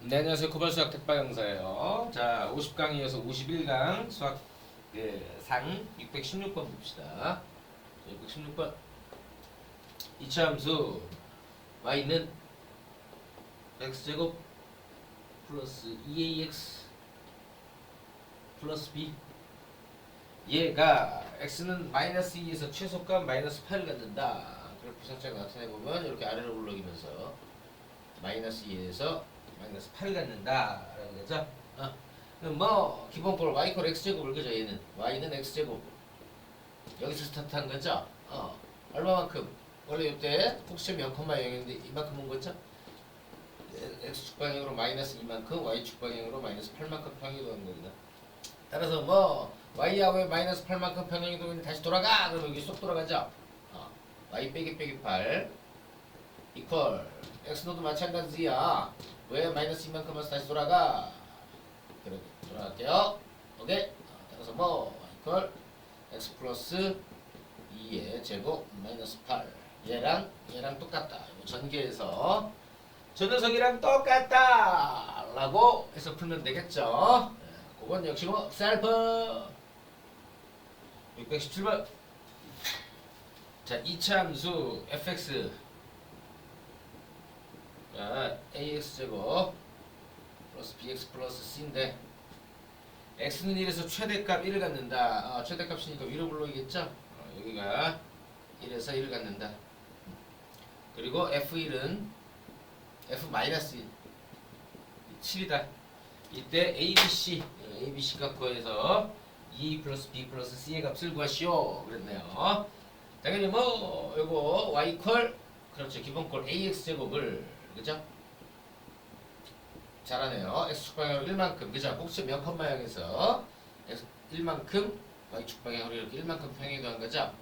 네, 안녕하세요. 고발수학 택방 강사예요. 자, 50강의에서 51강 수학 상 616번 봅시다. 616번. 이차함수 y는 x제곱 플러스 2ax 플러스 b. 얘가 x는 마이너스 2에서 최소값 마이너스 8을 갖는다. 그래프 상장 나타내보면 이렇게 아래로 굴러기면서 마이너스 2에서 마이너스 8을 갖는다 라는 거죠. 그럼 뭐 기본꼴 y 콜 x제곱을 그죠. 얘는 y는 x제곱 여기서 스타트한 거죠. 얼마만큼? 원래 이때 폭시점 0,0인데 이만큼 온 거죠. x축 방향으로 마이너스 2만큼 y축 방향으로 마이너스 8만큼 평행이 도는 겁니다. 따라서 뭐 y하고 마이너스 8만큼 평행이 도면 다시 돌아가. 그러면 여기 쏙 돌아가죠. y 빼기 8 이퀄 x노도 마찬가지야. 왜 마이너스 2만큼 와서 다시 돌아가? 그래 돌아갈게요. 오케이. 따라서 뭐 이퀄 x 플러스 2의 제곱 마이너스 8. 얘랑 똑같다. 전개해서 저 녀석이랑 똑같다 라고 해서 풀면 되겠죠. 그건 역시 뭐 셀프 617번. 자, 이차함수 fx ax제곱 플러스 bx 플러스 c인데 x는 1에서 최대값 1을 갖는다. 최대값이니까 위로 불러오겠죠. 여기가 1에서 1을 갖는다. 그리고 f1은 f-1 7이다. 이때 ABC 값 구해서 2 플러스 b 플러스 c의 값을 구하시오 그랬네요. 당연히 뭐 요거 y 콜 그렇죠. 기본꼴 ax제곱을 그죠? 잘하네요. x축 방향으로 1만큼 그죠? 꼭지점 0,0에서 1만큼 y축 방향으로 이렇게 1만큼 평행이 더한 거죠?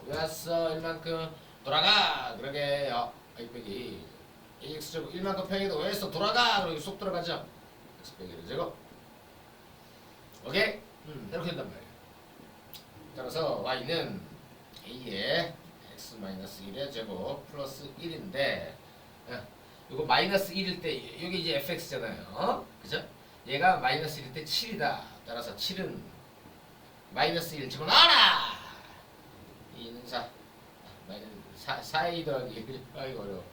왜 왔어? 1만큼 돌아가! 그러게 y 빼기 ax제곱 1만큼 평행이 왜 했어? 돌아가! 그러고 쏙 들어가죠? x 빼기 1 제곱 오케이? 이렇게 된단 말이에요. 따라서 y는 a의 x-1의 제곱 플러스 1인데 이거 마이너스 1일 때 여기 이제 fx잖아요. 그죠? 얘가 마이너스 1일 때 7이다. 따라서 7은 마이너스 1 집어넣어라! 2는 4 4a 더하기 아이고 어려워.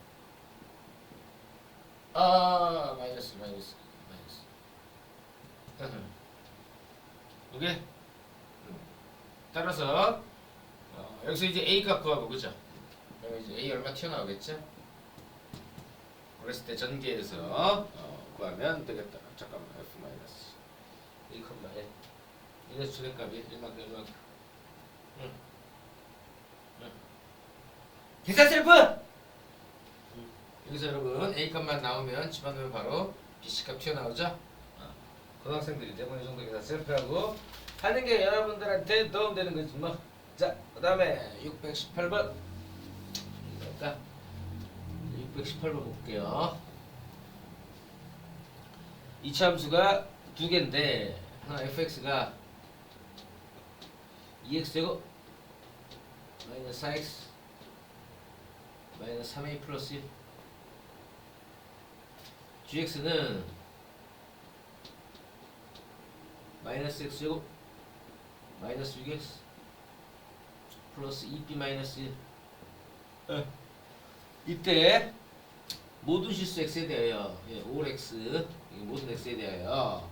마이너스 오케이? 따라서 여기서 이제 a 값 구하고 그죠? 그럼 이제 a 얼마 튀어나오겠죠? 그랬을 때 전개해서 구하면 되겠다. 잠깐만 f 1,1 이래서 최대값이 1만큼 계산 셀프! 여기서 여러분 a 값만 나오면 집어넣으면 바로 bc 값 튀어나오죠? 고등학생들이 때문에 이 정도 계산 셀프하고 하는 게 여러분들한테 도움되는 거지 뭐. 자, 그 다음에 618번 618번 볼게요. 이차함수가 두 개인데 하나 fx가 2x제곱 마이너스 4x 마이너스 3a 플러스 1 gx는 마이너스 x제곱 마이너스 6x 플러스 2b 마이너스 1 이때 모든 실수 x에 대하여 all x 모든 x에 대하여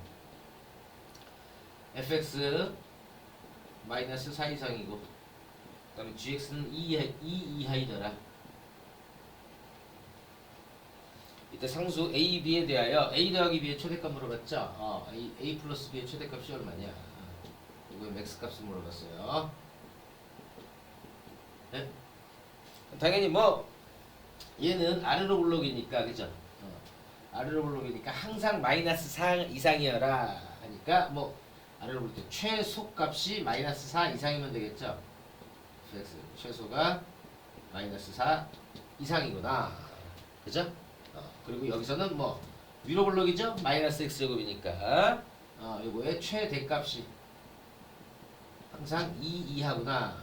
fx 마이너스 4 이상이고 그 다음에 gx는 2 이하이더라. 이때 상수 a, b에 대하여 a 더하기 b의 최대값 물어봤죠? a 플러스 b의 최대값이 얼마냐? 이거 맥스 값을 물어봤어요. 네? 당연히 뭐 얘는 아래로 블록이니까 그죠? 아래로 블록이니까 항상 마이너스 4 이상이어라 하니까 뭐 아래로 볼 때 최소값이 마이너스 4 이상이면 되겠죠? fx 최소가 마이너스 4 이상이구나 그죠? 그리고 여기서는 뭐 위로 블록이죠? 마이너스 x제곱이니까 요거의 최대값이 항상 2 이하구나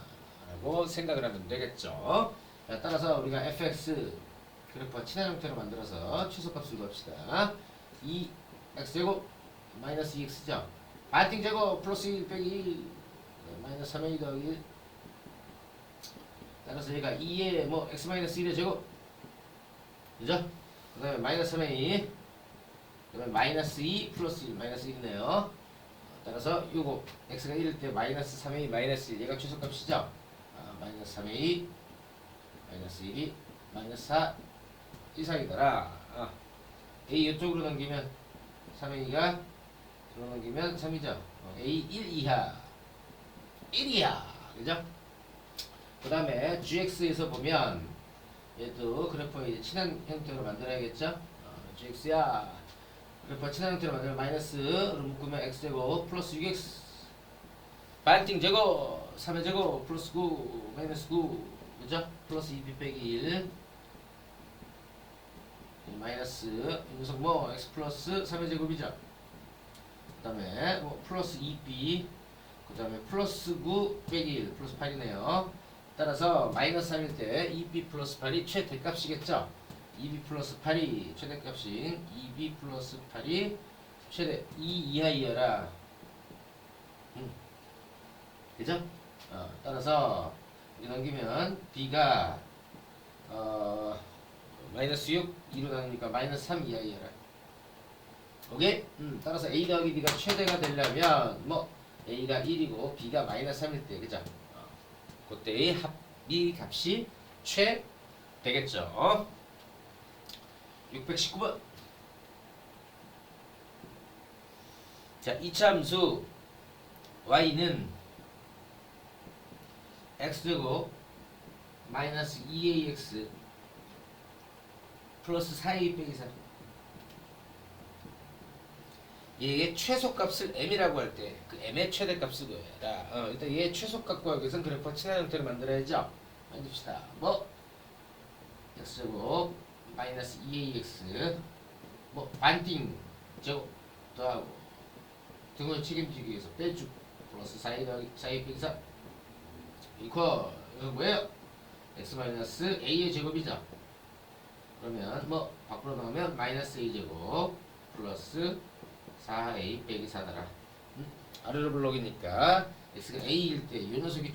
라고 생각을 하면 되겠죠? 따라서 우리가 fx 그래프와 친한 형태로 만들어서 최소값을 구합시다. 2x제곱 마이너스 2x죠. 반띵 제곱 플러스 1 빼기 1 마이너스 3a 더하기 1. 따라서 얘가 2에 뭐 x 마이너스 1의 제곱 그죠? 그 다음에 마이너스 3a 그 다음에 마이너스 2 플러스 1 마이너스 1이네요. 따라서 요거 x가 1일 때 마이너스 3a 마이너스 1 얘가 최소값이죠. 마이너스 3a 마이너스 1이 마이너스 4 이상이더라. a 이쪽으로 넘기면 3a가 저로 넘기면 3이죠. a 1 이하 1 이하 그죠? 그 다음에 gx에서 보면 얘도 그래프의 이제 친한 형태로 만들어야겠죠? gx야 그래프 친한 형태로 만들면 마이너스로 묶으면 x제곱 플러스 6x 반띵 제곱 3의 제곱 플러스 9 마이너스 9 그죠? 플러스 2b 빼기 1 마이너스 녀석 뭐 x 플러스 3의 제곱이죠. 그 다음에 뭐 플러스 2b 그 다음에 플러스 9 빼기 1 플러스 8이네요. 따라서 마이너스 3일 때 2b 플러스 8이 최대값이겠죠. 2b 플러스 8이 최대값인 2b 플러스 8이 최대 2 이하 이하라. 그죠? 따라서 이렇게 넘기면 b가 마이너스 6 2로 나누니까 마이너스 3 이하 이하라. 오케이? 따라서 a 더하기 b가 최대가 되려면 뭐 a가 1이고 b가 마이너스 3일 때 그죠? 그때의 합이 값이 최 되겠죠. 619번. 자, 이차함수 y는 x제곱 마이너스 2ax 플러스 4a 빼기 3. 얘의 최소값을 m이라고 할 때 그 m의 최대값을 구해라. 일단 얘의 최소값 구하기 위해서는 그래프와 친한 형태를 만들어야죠. 만듭시다. 뭐 x제곱 마이너스 2ax 뭐 반띵 제곱 더하고 등을 책임지기 위해서 빼주 플러스 4a 더하기 4a 빼기 3 이퀄 이거 뭐예요? x 마이너스 a의 제곱이죠. 그러면 뭐 밖으로 나오면 마이너스 a 제곱 플러스 4a 빼기 4더라. 아래로 블록이니까 x가 a일 때 이 녀석이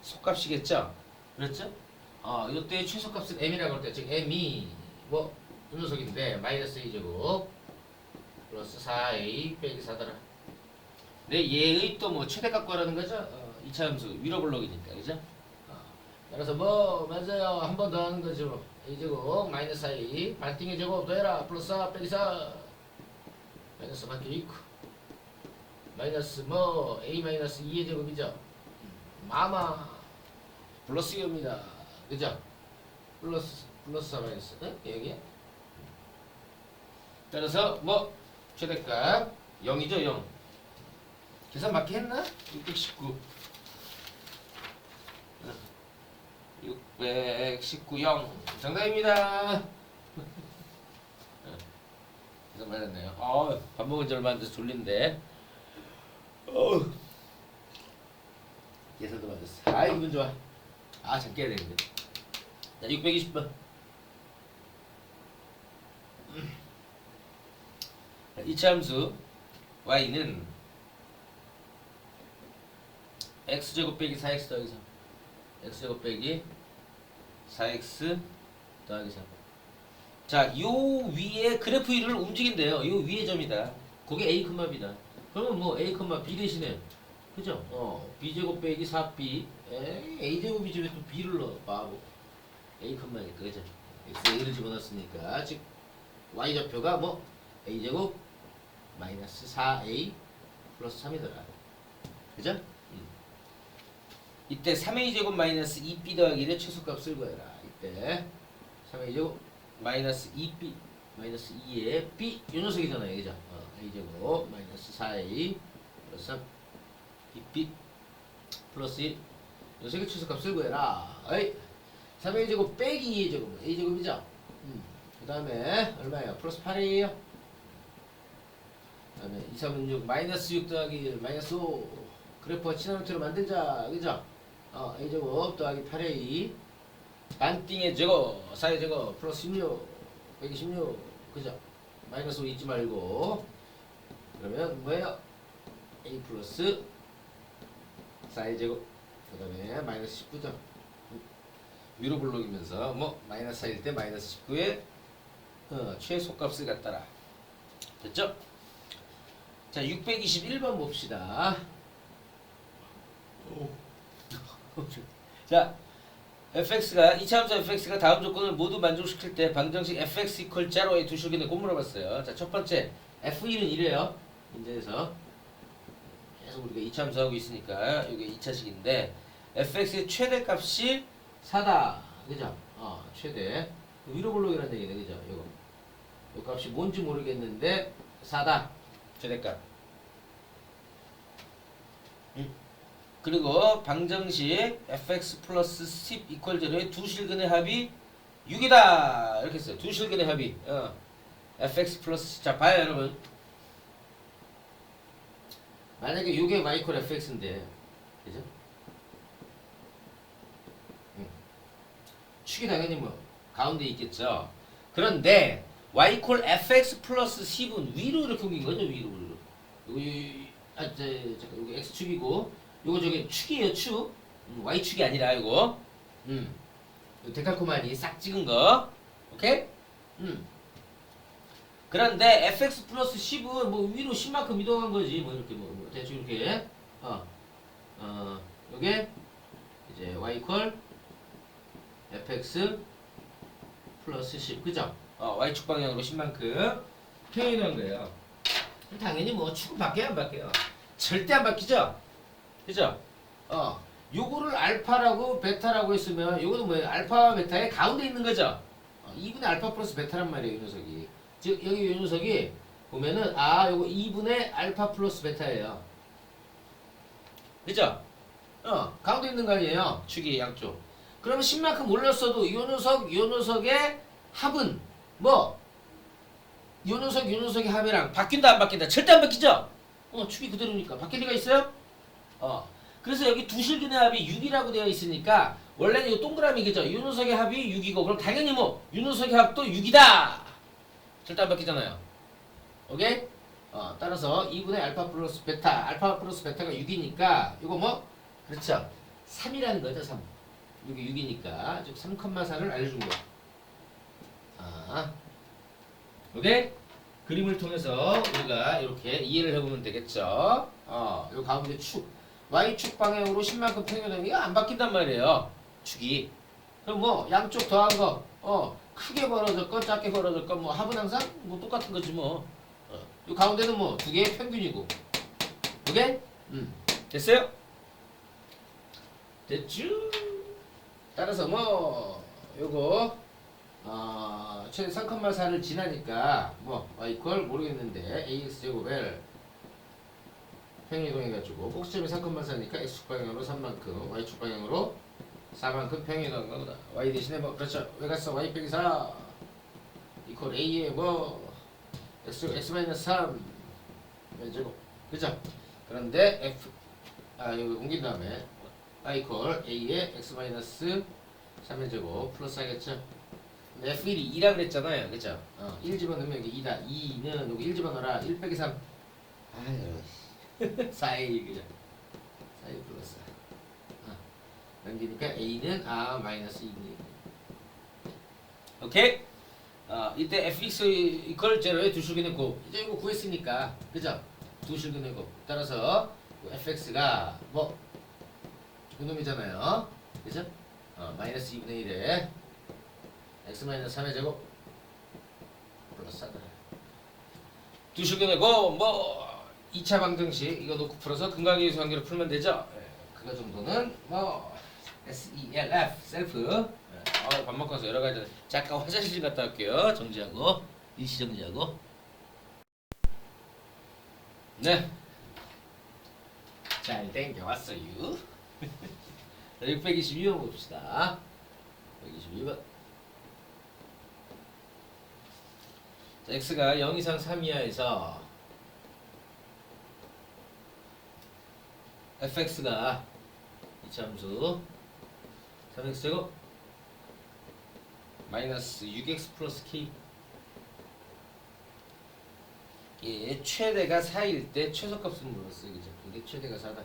최소값이겠죠? 그렇죠? 이때의 최소값은 m이라고 할 때 즉 m이 뭐 이 녀석인데 마이너스 a 제곱 플러스 4a 빼기 4더라. 네, 얘의 또 뭐 최대값 구하라는 거죠? 2차 함수 위로 블록이니까 그죠? 따라서 뭐 맞아요. 한 번 더 하는 거죠. a 제곱 마이너스 4a 반띵의 제곱 더해라 플러스 4 빼기 4 마이너스 밖에 있고 마이너스 뭐 a 마이너스 2의 제곱이죠. 마마 플러스 2입니다. 그죠? 플러스 4 마이너스 여기 따라서 뭐 최대값 0이죠. 0 계산 맞게 했나? 619 619 0 정답입니다. 계산 맞았네요. 밥 먹은 지 얼마 안 돼서 졸린데 계산도 맞았어. 기분 좋아. 잘 깨야 되는데. 자, 620번. 이차함수 y는 x제곱 빼기 4x 더하기 3 x제곱 빼기 4x 더하기 3. 자, 요 위에 그래프 위를 움직인대요. 요 위에 점이다. 그게 a, b다. 그러면 뭐 a, b 대신에 그죠? b제곱 빼기 4b a제곱이지 왜 또 b를 넣어? 바보. a, 니까 그죠? x에 a를 집어넣었으니까 즉 y좌표가 뭐 a제곱 마이너스 4a 플러스 3이더라. 그죠? 이때 3a제곱 마이너스 2b 더하기 1의 최소값을 구해라. 이때 3a제곱 마이너스 2b 마이너스 2의 b 요 녀석이잖아요. 그죠? a제곱 마이너스 4a 플러스 3 2b 플러스 1 녀석의 최소값을 구해라. 3a제곱 빼기 2a제곱 a제곱이죠? 그 다음에 얼마예요? 플러스 8이에요. 그 다음에 2, 3은 6 마이너스 6 더하기 1 마이너스 5 그래프와 친한 형태로 만들자. 그죠? a제곱 더하기 8a 반띵의 제곱 4의 제곱 플러스 16 빼기 16 그죠? 마이너스 5 잊지 말고. 그러면 뭐예요? a 플러스 4의 제곱. 그 다음에 마이너스 19죠. 위로 불러기면서 뭐 마이너스 4일 때 마이너스 19의 최소값을 갖다라. 됐죠? 자, 621번 봅시다. 자, fx가 이차함수 fx가 다음 조건을 모두 만족시킬 때 방정식 fx equal 제로에 두실기는 꼭 물어봤어요. 자, 첫 번째 f1은 이래요. 문제에서 계속 우리가 이차함수 하고 있으니까 이게 2차식인데 fx의 최대값이 4다. 그죠? 최대. 위로 불러기라는 얘기네. 그죠? 요 값이 뭔지 모르겠는데 4다. 최대값. 그리고 방정식 fx 플러스 10 이퀄 제로의 두 실근의 합이 6이다. 이렇게 했어요. 두 실근의 합이 fx 플러스 자 봐요 여러분. 만약에 이게 y 이퀄 fx인데 그죠? 축이 당연히 뭐 가운데 있겠죠. 그런데 y 이퀄 fx 플러스 10은 위로 이렇게 옮긴 거죠. 위로. 잠깐 이거 x축이고 요거 저기 축이에요. 축. y축이 아니라 이거. 데칼코마니 싹 찍은 거. 오케이? 그런데 fx 플러스 10은 뭐 위로 10만큼 이동한 거지. 뭐 이렇게 뭐 대충 이렇게. 요게 이제 y 이퀄 fx 플러스 10. 그죠? y축 방향으로 10만큼 표현한 거예요. 당연히 뭐 축은 바뀌어요, 안 바뀌어요? 절대 안 바뀌죠? 그죠? 요거를 알파라고 베타라고 했으면 요거는 뭐예요? 알파와 베타의 가운데 있는 거죠? 2분의 알파 플러스 베타란 말이에요, 이 녀석이. 즉, 여기 이 녀석이 보면은, 요거 2분의 알파 플러스 베타예요. 그죠? 가운데 있는 거 아니에요? 축이 양쪽. 그러면 10만큼 올렸어도 요 녀석의 합은 뭐? 요 녀석의 합이랑 바뀐다, 안 바뀐다? 절대 안 바뀌죠? 축이 그대로니까. 바뀔 리가 있어요? 그래서 여기 두 실근의 합이 6이라고 되어 있으니까 원래는 이 동그라미겠죠. 이 녀석의 합이 6이고 그럼 당연히 뭐 이 녀석의 합도 6이다. 절대 안 바뀌잖아요. 오케이? 따라서 2분의 알파 플러스 베타, 알파 플러스 베타가 6이니까 이거 뭐? 그렇죠. 3이라는 거죠. 3. 여기 6이니까 즉 3,4를 알려준 거야. 오케이? 그림을 통해서 우리가 이렇게 이해를 해보면 되겠죠. 요 가운데 축. Y축 방향으로 10만큼 평균하는 게 안 바뀐단 말이에요. 축이. 그럼 뭐 양쪽 더한 거 크게 벌어졌건 작게 벌어졌건 뭐 합은 항상 뭐 똑같은 거지 뭐. 요 가운데는 뭐 두 개의 평균이고. 오케이? 됐어요? 됐죠? 따라서 뭐 요거 최대 3,4를 지나니까 뭐 y 이퀄 모르겠는데 ax 제곱을 평이동해가지고 꼭지점이 3,4니까 x축 방향으로 3만큼 y축 방향으로 4만큼 평이동한 거다. y 대신에 뭐 그렇죠. 왜 갔어? y 빼기 4 이퀄 a에 뭐 x-3 제곱 그죠? 그런데 f 여기 옮긴 다음에 y 이퀄 a에 x-3의 제곱 플러스 하겠죠? f1이 2라 그랬잖아요. 그죠? 1 집어넣으면 이게 2다. 2는 여기 1 집어넣어라. 1 빼기 3 4a 그죠? 4a 플러스 남기니까 a는 마이너스 2분의 1. 오케이? 이때 fx 이퀄 제로에 두 실근의 곱. 이제 이거 구했으니까 그죠? 두 실근의 곱. 따라서 fx가 뭐 그놈이잖아요. 그죠? 마이너스 2분의 1에 x 마이너스 3의 제곱 플러스 4다. 두 실근의 곱 뭐 2차 방정식 이거 놓고 풀어서 근각의 관계로 풀면 되죠. 그거 정도는 뭐 SELF 셀프. 밥 먹고 와서 여러 가지 잠깐 화장실 갔다 올게요. 정지하고 일시 정지하고. 네. 잘 땡겨왔어요. 622번 봅시다. 622번. 자, x가 0 이상 3 이하에서 fx가 이차함수 3x제곱 마이너스 6x 플러스 k 예, 최대가 4일 때 최소값을 물었어요. 그죠? 이게 최대가 4다.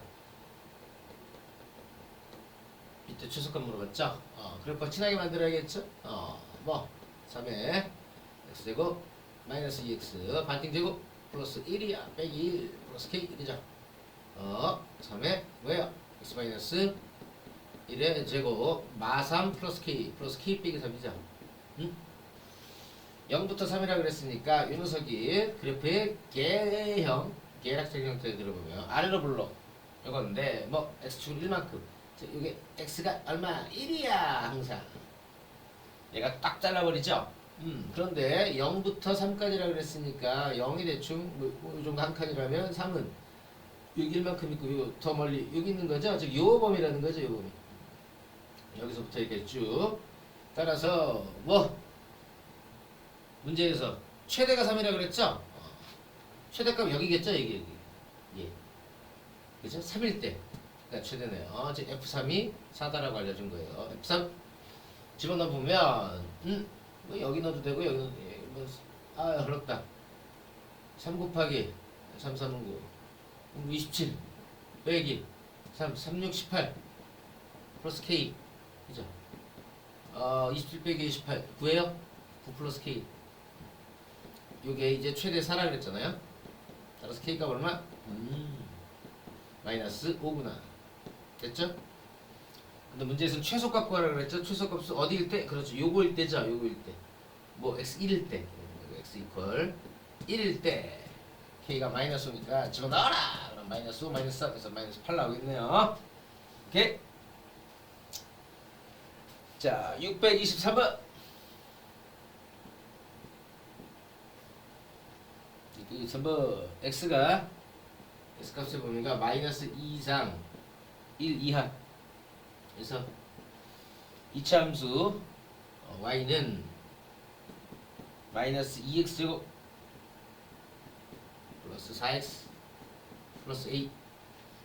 이때 최소값 물어봤죠? 그래프 친하게 만들어야겠죠? 뭐 3에 x제곱 마이너스 2x 반띵제곱 플러스 1이야 빼기 1 플러스 k 그죠? 3에 뭐예요? x 마이너스 1의 제곱 마3 플러스 k 빼기 3이죠? 응? 0부터 3이라 그랬으니까 이 녀석이 그래프의 개락적 형태를 들어보면 아래로 불러 이건데 뭐 x축은 1만큼 이게 x가 얼마? 1이야 항상 얘가 딱 잘라버리죠? 그런데 0부터 3까지라 그랬으니까 0이 대충 이 정도 한 칸이라면 3은 여기 1만큼 있고 요 더 멀리 여기 있는 거죠? 즉 요 범위라는 거죠 요 범위 여기서부터 이렇게 쭉 따라서 뭐 문제에서 최대가 3이라 그랬죠? 최대값 여기겠죠? 여기 예. 그죠? 3일 때 그러니까 최대네요. 즉 F3이 4다라고 알려준 거예요. F3 집어넣어 보면 뭐 여기 넣어도 되고 여기 넣어도 되고 뭐, 흘렀다. 3 곱하기 3, 3은 9 27 빼기 3, 3, 6, 18 플러스 K 그죠? 27 빼기 28 9에요? 9 플러스 K 요게 이제 최대 4라 그랬잖아요. 따라서 K값 얼마? 마이너스 5구나. 됐죠? 근데 문제에서는 최소값 구하라 그랬죠? 최소값은 어디일 때? 그렇죠. 요거일 때죠. 요거일 때. 뭐 x 1일 때. x 이퀄 1일 때 K가 마이너스 5니까 집어넣어라! 그럼 마이너스 5, 마이너스 4, 그래서 마이너스 8 나오겠네요. 오케이? 자, 623번. 전부 x가 x값의 범위가 마이너스 2 이상 1 이하 그래서 이차함수 y는 마이너스 2x제곱 플러스 4x 플러스 a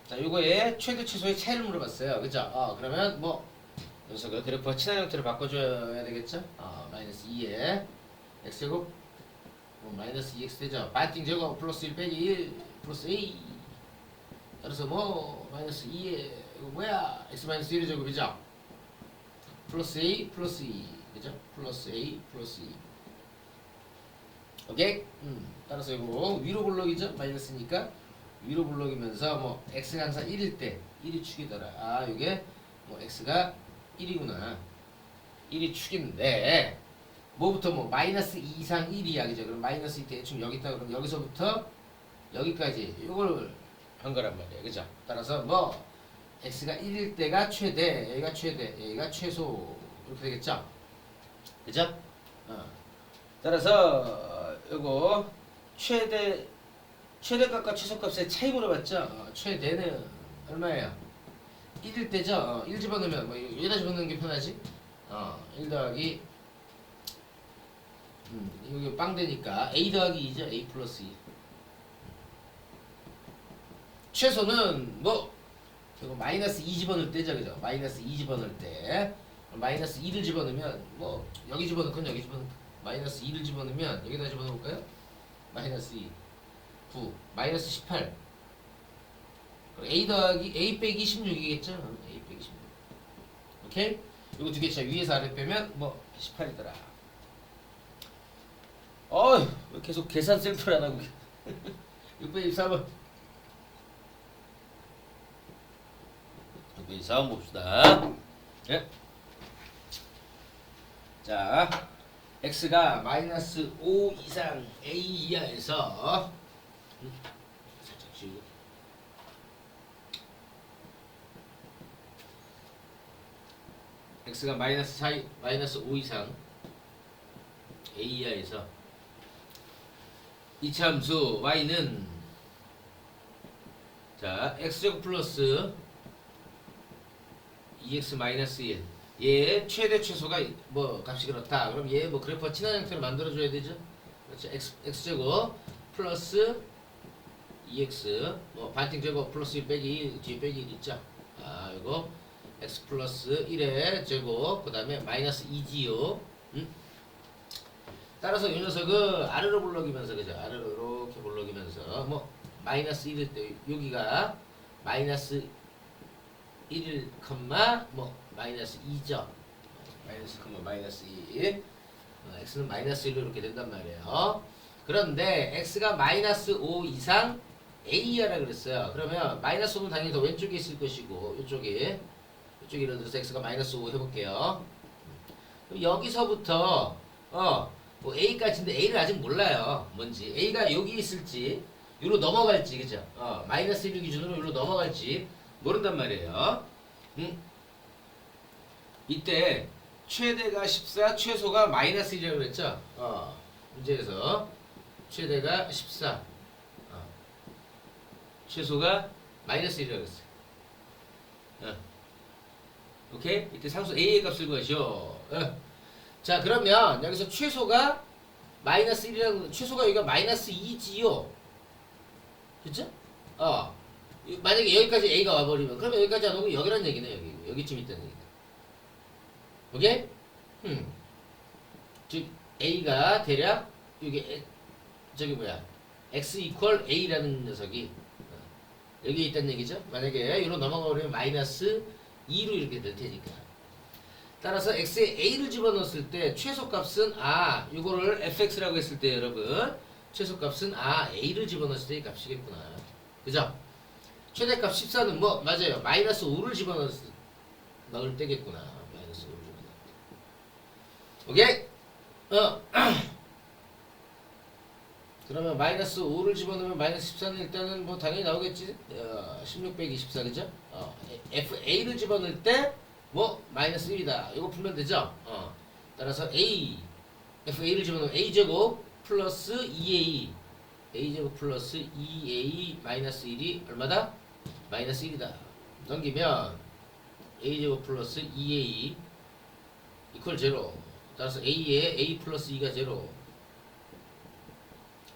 자 요거의 최대 최소의 차이를 물어봤어요. 그죠? 그러면 뭐 녀석을 그래프와 친한 형태로 바꿔줘야 되겠죠? 마이너스 2에 x제곱 마이너스 2x 되죠. 반띵 제곱 플러스 1 빼기 1 플러스 a 따라서 뭐 마이너스 2에 이거 뭐야 x 마이너스 1의 제곱이죠. 플러스 a 플러스 2 그죠? 플러스 a 플러스 2 오케이? 따라서 이거 위로 블록이죠. 마이너스니까 위로 블록이면서 뭐 x가 항상 1일 때 1이 축이더라. 이게 뭐 x가 1이구나 1이 축인데 뭐부터 뭐 마이너스 2 이상 1이야 그죠? 그럼 마이너스 2 대충 여기 있다 그러면 여기서부터 여기까지 이걸 한 거란 말이야 그죠? 따라서 뭐 x가 1일 때가 최대 여기가 최대 여기가 최소 이렇게 되겠죠? 그죠? 따라서 요거 최대값과 최소값의 차이 물어봤죠? 최대는 얼마예요? 1일 때죠? 1 집어넣으면 뭐 여기다 집어넣는 게 편하지? 1 더하기 여기 빵 되니까 a 더하기 2죠. a 플러스 2 최소는 뭐 이거 마이너스 2 집어넣을 때죠. 그죠? 마이너스 2 집어넣을 때 마이너스 2를 집어넣으면 뭐 여기 집어넣건 여기 집어넣건 마이너스 2를 집어넣으면 여기다 집어넣을까요? 마이너스 2 9 마이너스 18 a 더하기 a 빼기 16이겠죠? a 빼기 16 오케이? 이거 두 개 차이 위에서 아래 빼면 뭐 18이더라. 왜 계속 계산 셀프를 안 하고 624번 624번 봅시다. 예? 자 x가 마이너스 5 이상 a 이하에서 살짝 지우고 x가 마이너스 5 이상 a 이하에서 이차함수 y는 자 x제곱 플러스 2x 마이너스 1 얘 최대 최소가 뭐 값이 그렇다. 그럼 얘 뭐 그래프와 친한 형태로 만들어줘야 되죠. 그렇죠. x제곱 플러스 2x 뭐 반띵 제곱 플러스 1 빼기 1 뒤에 빼기 1 있죠. 이거 x 플러스 1의 제곱 그 다음에 마이너스 2지요. 따라서 이 녀석은 아래로 블럭이면서 그죠? 아래로 이렇게 블럭이 뭐 마이너스 1일 때 여기가 마이너스 1 컴마 뭐 마이너스 2죠. 마이너스 컴마 마이너스 2. x는 마이너스 1로 이렇게 된단 말이에요. 그런데 x가 마이너스 5 이상 a야라 그랬어요. 그러면 마이너스 5는 당연히 더 왼쪽에 있을 것이고 이쪽에 예를 들어서 x가 마이너스 5 해볼게요. 그럼 여기서부터 뭐 a까지인데 a를 아직 몰라요. 뭔지 a가 여기 있을지 여기로 넘어갈지 그죠? 마이너스 1 기준으로 여기로 넘어갈지 모른단 말이에요. 이때 최대가 14, 최소가 마이너스 1이라고 그랬죠? 문제에서 최대가 14, 최소가 마이너스 1이라고 그랬어요. 오케이? 이때 상수 a의 값을 구하시오. 자, 그러면 여기서 최소가 마이너스 1이라고, 최소가 여기가 마이너스 2지요. 그쵸? 만약에 여기까지 a가 와버리면, 그러면 여기까지 안 오고 여기란 얘기네, 여기쯤 있다는 얘기다. 오케이? 즉, a가 대략, 여기, 저기 뭐야, x 이퀄 a라는 녀석이, 여기 있다는 얘기죠? 만약에 여기로 넘어가버리면 마이너스 2로 이렇게 될 테니까. 따라서 x에 a를 집어넣었을 때 최소값은 요거를 fx라고 했을 때 여러분 최소값은 a를 집어넣었을 때의 값이겠구나. 그죠? 최대값 14는 뭐 맞아요. 마이너스 5를 집어넣을 때겠구나. 마이너스 5를 집어넣을 때. 오케이? 그러면 마이너스 5를 집어넣으면 마이너스 14는 일단은 뭐 당연히 나오겠지. 16 빼기 24 그죠? FA를 집어넣을 때 뭐 마이너스 1이다. 이거 풀면 되죠? 따라서 FA를 집어넣으면 A제곱 플러스 2A A제곱 플러스 2A 마이너스 1이 얼마다? 마이너스 1이다. 넘기면 A제곱 플러스 2A 이퀄 0. 따라서 A에 A 플러스 2가 0.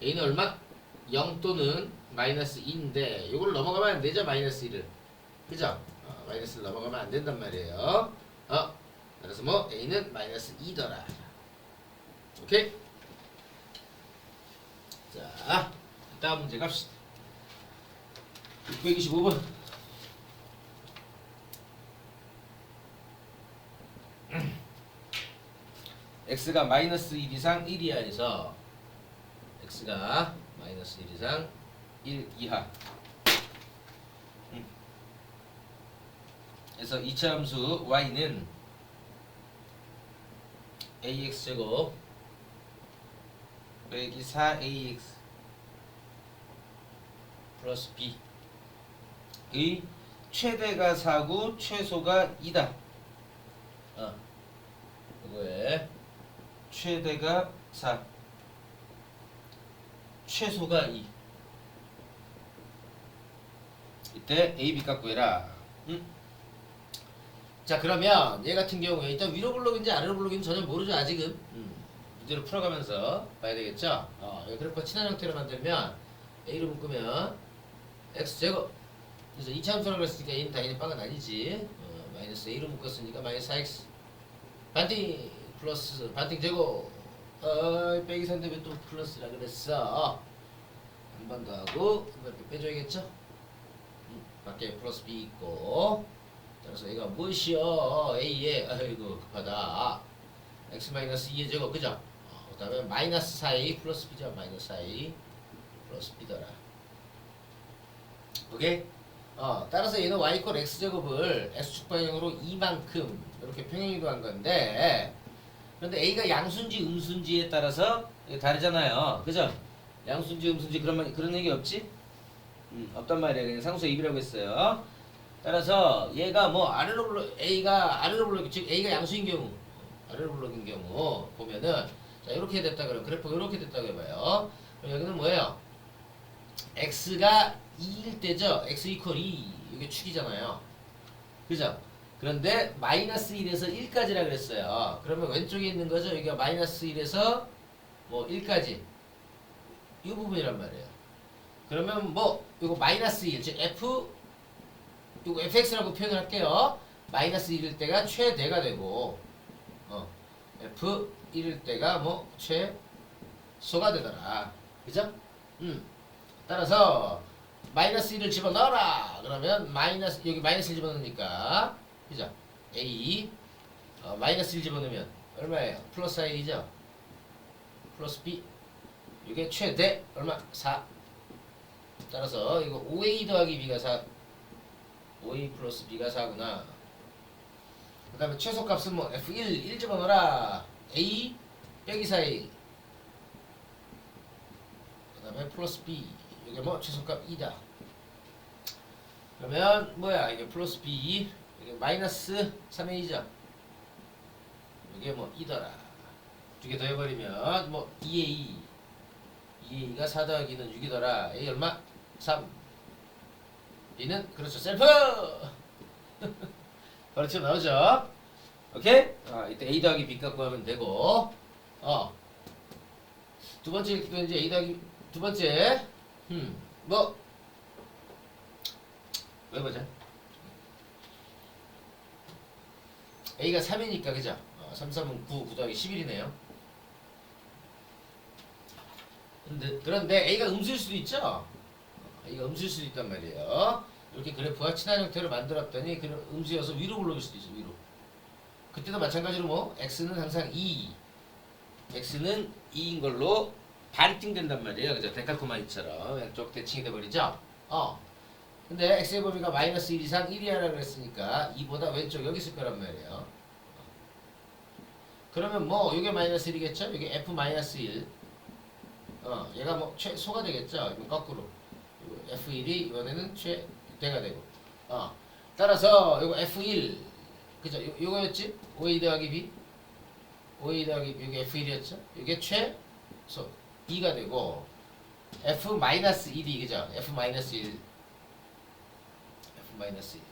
A는 얼마? 0 또는 마이너스 2인데 이걸 넘어가면 안 되죠? 마이너스 1을. 그죠? 마이너스를 넘어가면 안 된단 말이에요. 그래서 뭐 A는 마이너스 2더라. 오케이? 자, 다음 문제 갑시다. 625번. x가 마이너스 1 이상 1 이하에서 x가 마이너스 1 이상 1 이하 그래서 이차함수 y는 ax제곱 빼기 4ax 플러스 b의 최대가 4고 최소가 2다. 이거에 최대가 4 최소가 2 이때 a, b 값 구해라. 자, 그러면 얘 같은 경우에 일단 위로 블록인지 아래로 블록인지 전혀 모르죠 아직은. 문제를 풀어가면서 봐야 되겠죠. 그래프가 친한 형태로 만들면 a로 묶으면 x제곱, 그래서 2차 함수라고 했으니까 a는 당연히 빵은 아니지. 마이너스 a로 묶었으니까 마이너스 4x 반띵 플러스 반띵 제곱 빼기 3인데 왜 또 플러스라 그랬어. 한 번 더 하고 이렇게 빼줘야겠죠. 밖에 플러스 b 있고, 따라서 얘가 무엇이요? a에 아이고 급하다. x 마이너스 2의 제곱 그죠? 그 다음에 마이너스 4a 플러스 b죠. 마이너스 4a 플러스 b더라. 오케이? 따라서 얘는 y 이퀄 x 제곱을 x축 방향으로 2만큼 이렇게 평행이동한 건데, 그런데 a가 양수인지 음수인지에 따라서 다르잖아요. 그죠? 양수인지 음수인지 그런 얘기 없지? 없단 말이에요. 그냥 상수 입이라고 했어요. 따라서 얘가 뭐 아래로 블록, a가 아래로 블록, 즉 a가 양수인 경우, 아래로 블록인 경우 보면은 자 이렇게 됐다 그러면 그래프가 이렇게 됐다고 해봐요. 그럼 여기는 뭐예요? x가 2일 때죠. x 이퀄 2 이게 축이잖아요. 그죠? 그런데 마이너스 1에서 1까지라 그랬어요. 그러면 왼쪽에 있는 거죠. 여기가 마이너스 1에서 뭐 1까지 이 부분이란 말이에요. 그러면 뭐 이거 마이너스 1, 즉 f 이거 fx라고 표현을 할게요. 마이너스 1일 때가 최대가 되고 f 1일 때가 뭐 최소가 되더라. 그죠? 따라서 마이너스 1을 집어넣어라. 그러면 마이너스 여기 마이너스 1 집어넣으니까 그죠? A 마이너스 1 집어넣으면 얼마예요? 플러스 I죠? 플러스 B 이게 최대 얼마? 4. 따라서 이거 5A 더하기 B가 4 5A 플러스 B가 4구나. 그 다음에 최소값은 뭐 F1 1 집어넣어라. A 빼기 4A 그 다음에 플러스 B 이게 뭐 최소값 2다. 그러면 뭐야 이게 플러스 B 이게 마이너스 3A죠. 이게 뭐 2더라. 두 개 더해버리면 뭐 2A 2A가 4 더하기는 6이더라. A 얼마? 3 B는 그렇죠 셀프 그렇죠 나오죠. 오케이? 이때 A 더하기 B 갖고 하면 되고 두 번째 읽기도 이제 A 더하기 두 번째 뭐 왜 보자. A가 3이니까 그죠? 3, 3은 9, 9 더하기 11이네요. 그런데 A가 음수일 수도 있죠? A가 음수일 수도 있단 말이에요. 이렇게 그래프와 친한 형태로 만들었더니 그 음수여서 위로 올라올 수도 있어 위로. 그때도 마찬가지로 뭐 X는 항상 2 X는 2인 걸로 반띵 된단 말이에요. 그죠? 데칼코마니처럼 양쪽 대칭이 돼버리죠? 근데 X의 범위가 마이너스 1 이상 1이하라 그랬으니까 2보다 왼쪽 여기 있을 거란 말이에요. 그러면 뭐 이게 마이너스 1이겠죠? 이게 F 마이너스 1 얘가 뭐 최소가 되겠죠? 이건 거꾸로 F1이 이번에는 최대가 되고 따라서 이거 F1 그죠? 요거였지? 5A 더하기 B 5A 더하기 B 이게 F1이었죠? 이게 최소 2가 되고 F 마이너스 1이 그죠? F 마이너스 1 F 마이너스 1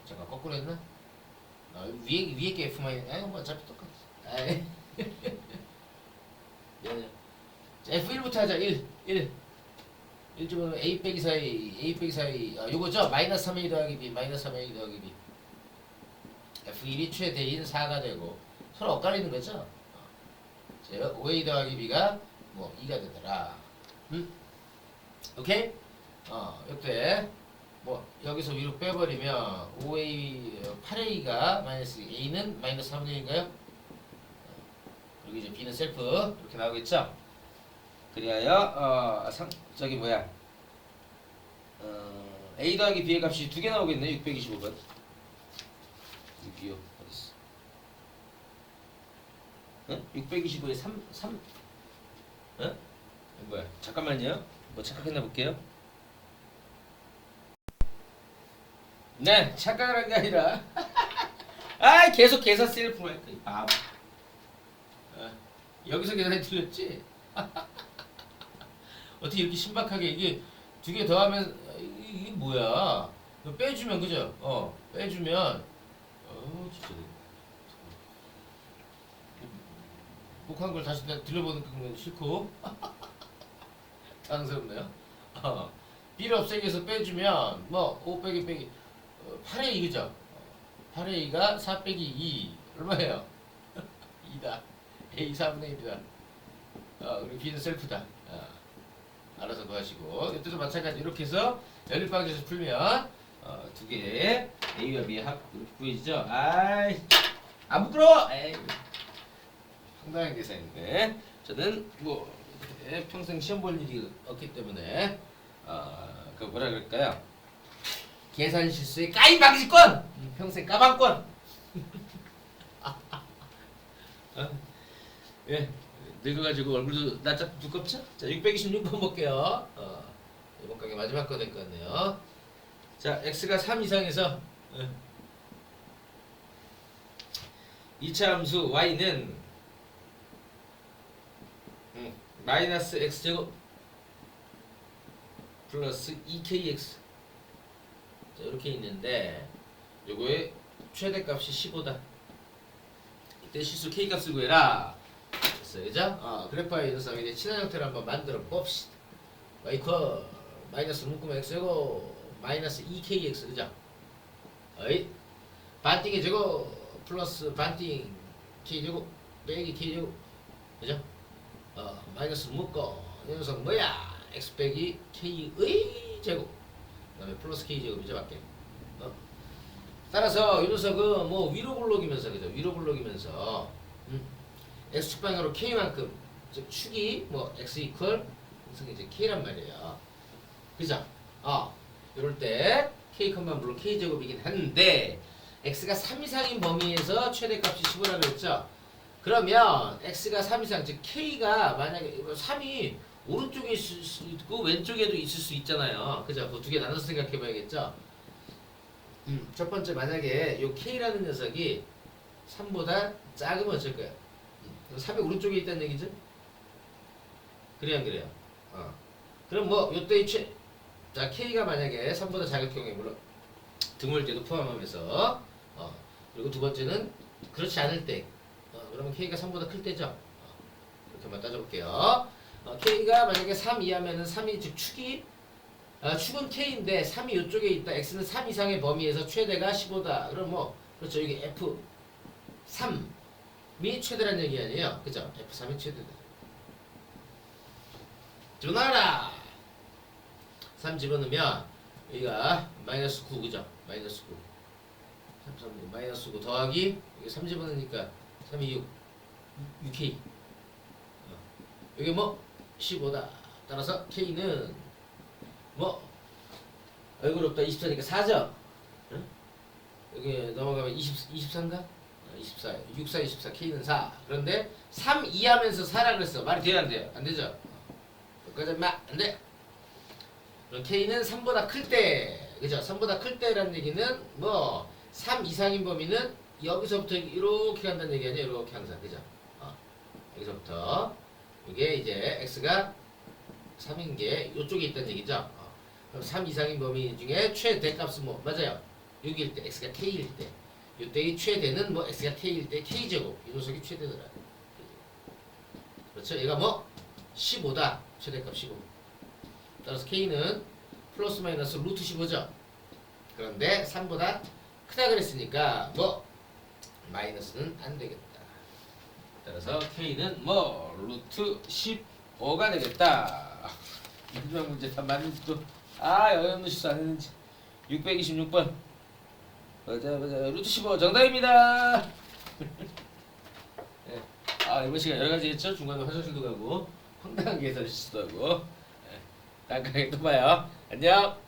잠깐 거꾸로 했나? 위에 게 F 마이너스 아니 뭐 어차피 똑같아. 아이 미안해요. F1부터 하자. 1 1주면 A 빼기 4A A 빼기 4A 요거죠? 마이너스 3A 더하기 B 마이너스 3A 더하기 B F1이 최대인 4가 되고 서로 엇갈리는 거죠? 5A 더하기 B가 뭐 2가 되더라. 오케이? 이때 뭐 여기서 위로 빼버리면 5A 8A가 마이너스 A는 마이너스 3분의 1인가요? 그리고 이제 B는 셀프 이렇게 나오겠죠? 그리하여 저기 뭐야 A 더하기 B의 값이 두 개 나오겠네. 625번 625 어딨어? 응? 625에 3 응? 뭐야 잠깐만요. 뭐 착각했나 볼게요. 네 착각을 한 게 아니라 계속 계산 셀프로 바보. 여기서 계산이 틀렸지? 어떻게 이렇게 신박하게 이게 두 개 더하면 이게 뭐야? 이거 빼주면 그죠? 빼주면 진짜 목한 걸 다시 들려보는 건 싫고 당스럽네요. B를 없애기 위해서 빼주면 뭐 5 빼기 8A 그죠? 8A가 4 빼기 2 얼마예요? 2다. A 4분의 1이다. 그리고 B는 셀프다. 알아서 구하시고 이때도 마찬가지 이렇게 해서 연립방정에서 풀면 두 개의 A와 B의 합 이렇게 보이시죠? 안 부끄러워! 황당한 계산인데 저는 뭐 평생 시험 볼 일이 없기 때문에 그 뭐라 그럴까요? 계산 실수의 까임방지권! 평생 까방권! 예. 늙어가지고 얼굴도 낯짝 두껍죠? 자, 626번 볼게요. 이번 강의 마지막 거 될 것 같네요. 자, x가 3 이상해서 2차 함수 y는 마이너스 x제곱 플러스 2kx 자, 이렇게 있는데 요거의 최대값이 15다. 이때 실수 k값을 구해라. 그죠? 그래프와 이어서 이제 친한 형태를 한번 만들어 봅시다. y = 마이너스 묶으면 x고 마이너스 2kx 그죠? 반띵의 제곱 플러스 반띵 k제곱 빼기 k제곱 그죠? 마이너스 묶고 이 녀석 뭐야? x 빼기 k의 제곱 그다음에 플러스 k 제곱이죠 밖에. 따라서 이 녀석은 뭐 위로 굴러기면서 그죠? 위로 굴러기면서 x축 방향으로 k만큼 즉 축이 뭐 x 이퀄 무슨 이제 k란 말이에요. 그죠? 이럴 때 k 컴만 물론 k 제곱이긴 한데 x가 3 이상인 범위에서 최대값이 15라고 그랬죠? 그러면 x가 3 이상 즉 k가 만약에 3이 오른쪽에 있을 수 있고 왼쪽에도 있을 수 있잖아요. 그죠? 그 두 개 나눠서 생각해 봐야겠죠? 첫 번째 만약에 요 k라는 녀석이 3보다 작으면 어쩔 거야? 3이 오른쪽에 있다는 얘기죠? 그래요 안 그래요? 그럼 뭐 요때의 자 k가 만약에 3보다 작을 경우에 물론 드물게도 포함하면서 그리고 두 번째는 그렇지 않을 때 그러면 k가 3보다 클 때죠? 이렇게 한번 따져볼게요. k가 만약에 3 이하면은 3이 즉 축이 축은 k인데 3이 이쪽에 있다. x는 3 이상의 범위에서 최대가 15다. 그럼 뭐 그렇죠. 여기 f3이 최대란 얘기 아니에요. 그죠? f3이 최대다. 집어넣어라. 3 집어넣으면 여기가 마이너스 9 그죠? 마이너스 9 마이너스 9 더하기 여기 3 집어넣으니까 3이 6k 여기 뭐 15다. 따라서 k는 뭐 얼굴 없다 24니까 4죠. 응? 여기 넘어가면 24인가? 24 64 24 k는 4. 그런데 3 이하면서 4라 그랬어. 말이 돼요 안 돼요? 안 되죠? 여기까지 안 돼. 그럼 k는 3보다 클 때, 그죠? 3보다 클 때라는 얘기는 뭐 3 이상인 범위는 여기서부터 이렇게 간다는 얘기 아니에요? 이렇게 항상, 그죠? 여기서부터 이게 이제 x가 3인 게 이쪽에 있다는 얘기죠? 그럼 3 이상인 범위 중에 최대값은 뭐 맞아요? 6일 때 x가 k일 때 이때의 최대는 뭐 x가 k일 때 k제곱 이 녀석이 최대더라. 그렇죠? 얘가 뭐 15다. 최대값 15. 따라서 k는 플러스 마이너스 루트 15죠. 그런데 3보다 크다 그랬으니까 뭐 마이너스는 안 되겠다. 따라서 k는 뭐 루트 15가 되겠다. 마지막 문제 다 맞는지도 어이없는 실수 안 했는지 626번 맞아 루트 15 정답입니다. 네. 이번 시간 여러가지 했죠? 중간에 화장실도 가고 황당한 계산 실수도 하고 다음 강의에 또 봐요. 안녕.